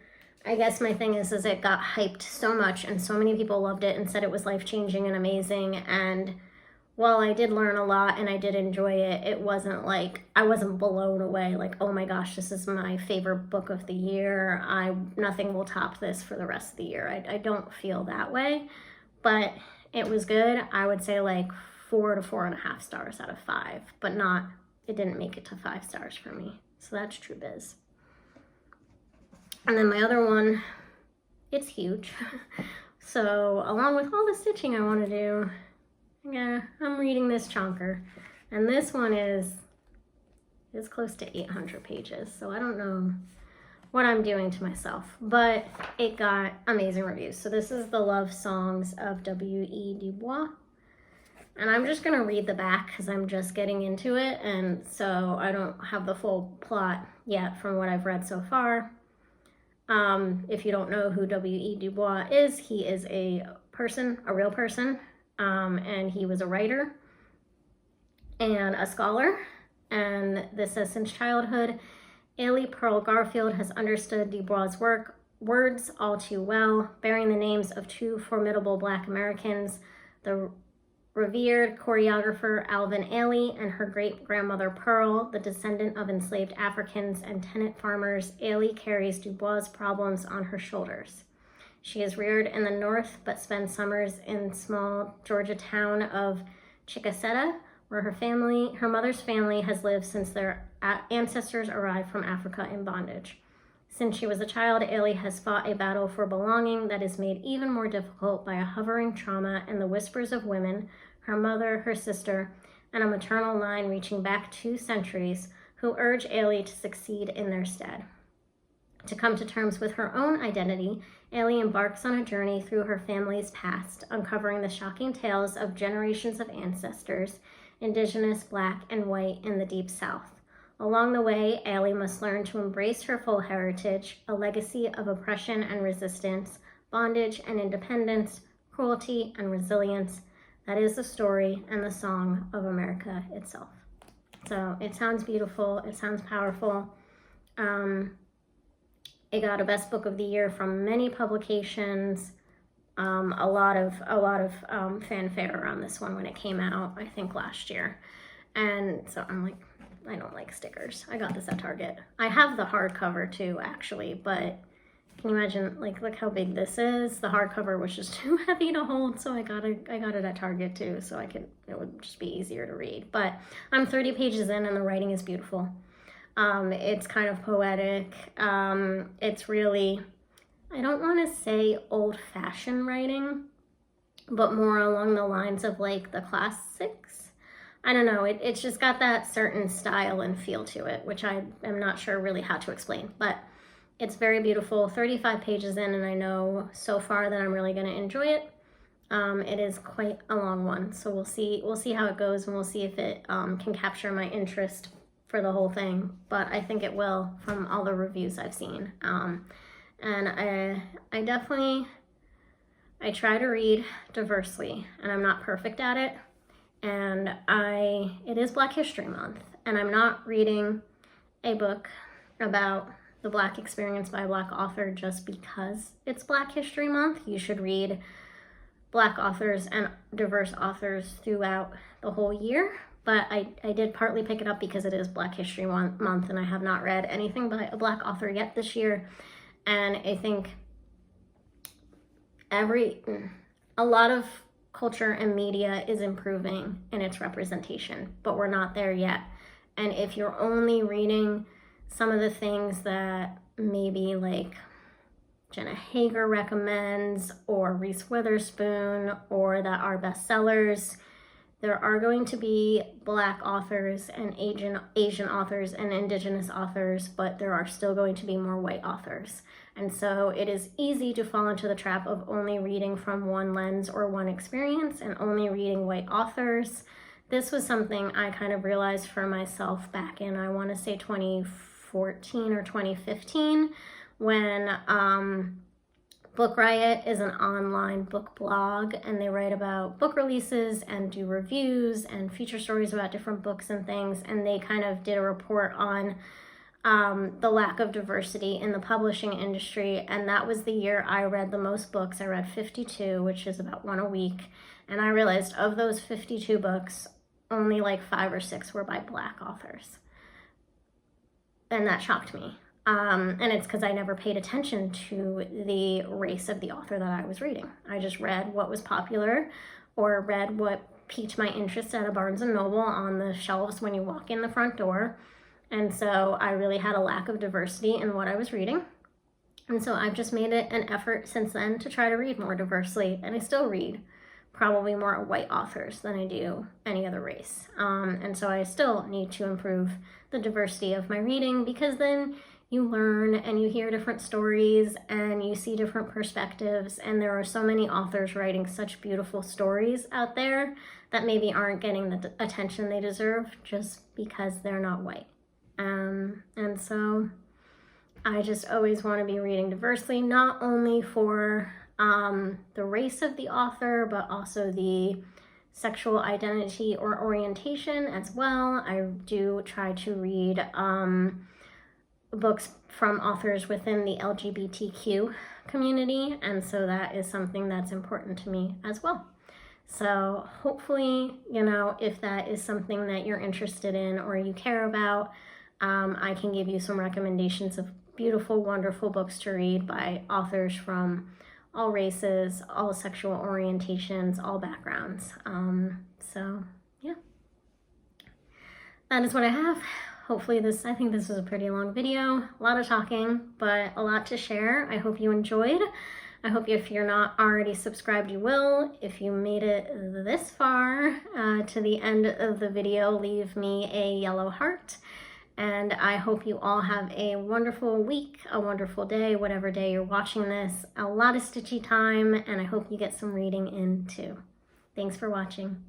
I guess my thing is it got hyped so much and so many people loved it and said it was life-changing and amazing. And while I did learn a lot and I did enjoy it, it wasn't like, I wasn't blown away like, oh my gosh, this is my favorite book of the year. Nothing will top this for the rest of the year. I don't feel that way, but it was good. I would say like 4 to 4.5 stars out of 5, but it didn't make it to 5 stars for me. So that's true biz. And then my other one, it's huge. So along with all the stitching I want to do, yeah, I'm reading this chunker. And this one is close to 800 pages. So I don't know what I'm doing to myself, but it got amazing reviews. So this is the Love Songs of W.E. Du Bois. And I'm just going to read the back because I'm just getting into it. And so I don't have the full plot yet from what I've read so far. If you don't know who W.E. Du Bois is, he is a real person, and he was a writer and a scholar. And this says, since childhood, Ailey Pearl Garfield has understood Du Bois' words all too well, bearing the names of 2 formidable Black Americans, the revered choreographer Alvin Ailey and her great-grandmother Pearl, the descendant of enslaved Africans and tenant farmers. Ailey carries Du Bois' problems on her shoulders. She is reared in the North but spends summers in small Georgia town of Chickasetta, where her mother's family has lived since their ancestors arrived from Africa in bondage. Since she was a child, Ailey has fought a battle for belonging that is made even more difficult by a hovering trauma and the whispers of women, her mother, her sister, and a maternal line reaching back 2 centuries, who urge Ailey to succeed in their stead. To come to terms with her own identity, Ailey embarks on a journey through her family's past, uncovering the shocking tales of generations of ancestors, Indigenous, Black, and white in the Deep South. Along the way, Ailey must learn to embrace her full heritage, a legacy of oppression and resistance, bondage and independence, cruelty and resilience. That is the story and the song of America itself. So it sounds beautiful. It sounds powerful. It got a Best Book of the Year from many publications. A lot of fanfare around this one when it came out, I think last year. And so I'm like, I don't like stickers. I got this at Target. I have the hardcover too, actually, but can you imagine, like, look how big this is? The hardcover was just too heavy to hold, so I got it at Target too, so it would just be easier to read. But I'm 30 pages in and the writing is beautiful. It's kind of poetic. It's really, I don't want to say old-fashioned writing, but more along the lines of like the classics. I don't know, it's just got that certain style and feel to it, which I am not sure really how to explain, but it's very beautiful. 35 pages in, and I know so far that I'm really going to enjoy it. It is quite a long one, so we'll see how it goes, and we'll see if it can capture my interest for the whole thing, but I think it will from all the reviews I've seen. And I try to read diversely, and I'm not perfect at it. And it is Black History Month, and I'm not reading a book about the Black experience by a Black author just because it's Black History Month. You should read Black authors and diverse authors throughout the whole year, but I did partly pick it up because it is Black History Month, and I have not read anything by a Black author yet this year. And I think a lot of culture and media is improving in its representation, but we're not there yet. And if you're only reading some of the things that maybe like Jenna Hager recommends or Reese Witherspoon or that are bestsellers, There are going to be Black authors and Asian authors and Indigenous authors, but there are still going to be more white authors. And so it is easy to fall into the trap of only reading from one lens or one experience and only reading white authors. This was something I kind of realized for myself back in, I want to say 2014 or 2015, when Book Riot is an online book blog, and they write about book releases and do reviews and feature stories about different books and things, and they kind of did a report on the lack of diversity in the publishing industry, and that was the year I read the most books. I read 52, which is about one a week, and I realized of those 52 books, only like 5 or 6 were by Black authors, and that shocked me. And it's because I never paid attention to the race of the author that I was reading. I just read what was popular or read what piqued my interest at a Barnes & Noble on the shelves when you walk in the front door. And so I really had a lack of diversity in what I was reading. And so I've just made it an effort since then to try to read more diversely. And I still read probably more white authors than I do any other race. And so I still need to improve the diversity of my reading, because then you learn and you hear different stories and you see different perspectives, and there are so many authors writing such beautiful stories out there that maybe aren't getting the attention they deserve just because they're not white. And so I just always want to be reading diversely, not only for the race of the author, but also the sexual identity or orientation as well. I do try to read books from authors within the LGBTQ community, and so that is something that's important to me as well. So hopefully, you know, if that is something that you're interested in or you care about, I can give you some recommendations of beautiful, wonderful books to read by authors from all races, all sexual orientations, all backgrounds. So yeah, that is what I have. Hopefully I think this was a pretty long video, a lot of talking, but a lot to share. I hope you enjoyed. I hope if you're not already subscribed, you will. If you made it this far to the end of the video, leave me a yellow heart. And I hope you all have a wonderful week, a wonderful day, whatever day you're watching this. A lot of stitchy time, and I hope you get some reading in too. Thanks for watching.